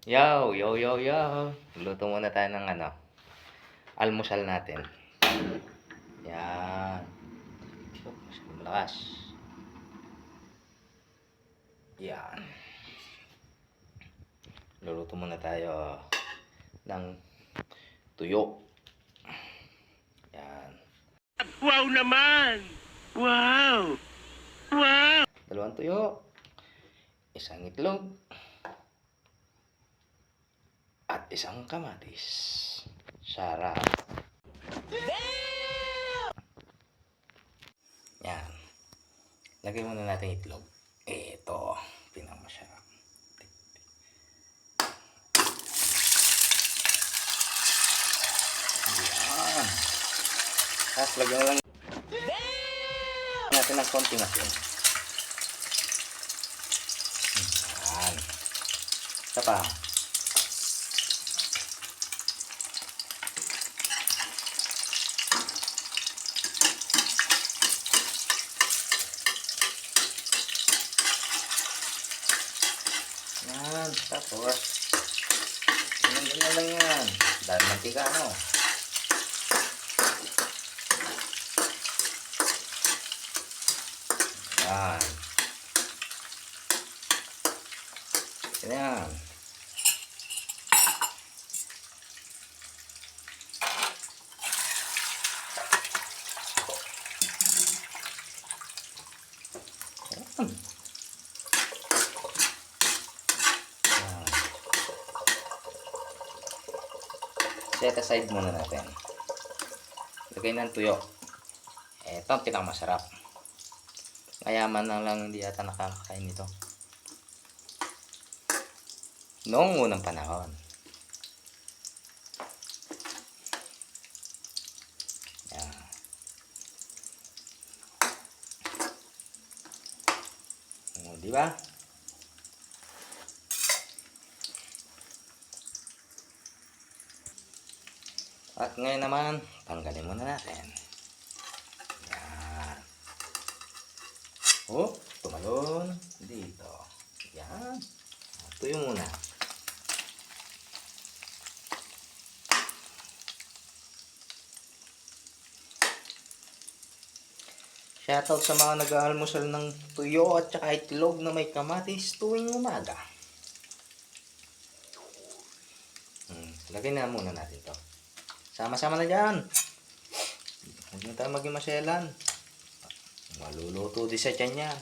Yo, yo, yo, yo. Luto muna tayo ng almusal natin. Yan. Oh, masyadong malakas. Yan. Luluto muna tayo ng tuyo. Yan. Wow naman! Wow! Wow! Dalawang tuyo. Isang itlog. At isang kamatis. Sarap. Yan. Lagay muna natin itlog. Ito. Pinakamasarap. Yan. Tapos lagyan lang natin ng konting asin. Yan. Isa pa. Yan, tapos ganyan na lang yan. Dahil mantika yan. Ganyan. Yan. Set aside muna natin. Lagay ng tuyo. Ito ang pinakamasarap. Mayaman na lang hindi yata nakakakain nito. Noong unang panahon. Yan. O, diba? At ngayon naman, tanggalin muna natin. Yan. Oh, tumalon. Dito. Yan. Tuyo muna. Shoutout sa mga nag-aalmusal ng tuyo at saka itlog na may kamatis tuwing umaga. Lagay na muna natin to. Sama-sama na dyan. Huwag na tayo maging maselan. Maluluto din sa tiyan yan.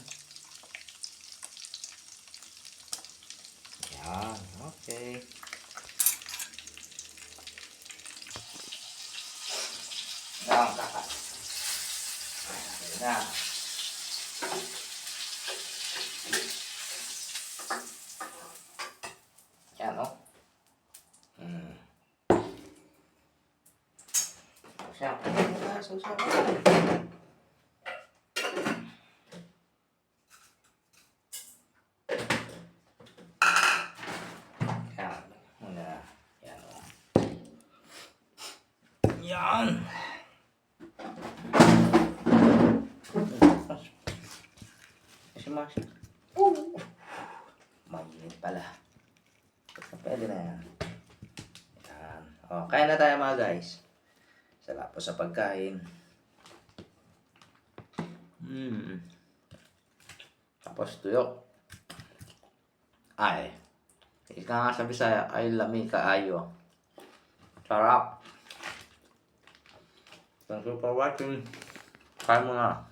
Yan. Okay. Yan. Kakat. Yan. Yan, o. Siya. Yan. Kasi mas. Mainit pala. Pwede na yan. Yan. O, kaya na tayo mga guys. Salamat po sa pagkain. Tapos tuyo. Ay. Ika nga sa Bisaya ay lami kaayo. Sarap. Thank you for watching. Kain mo na.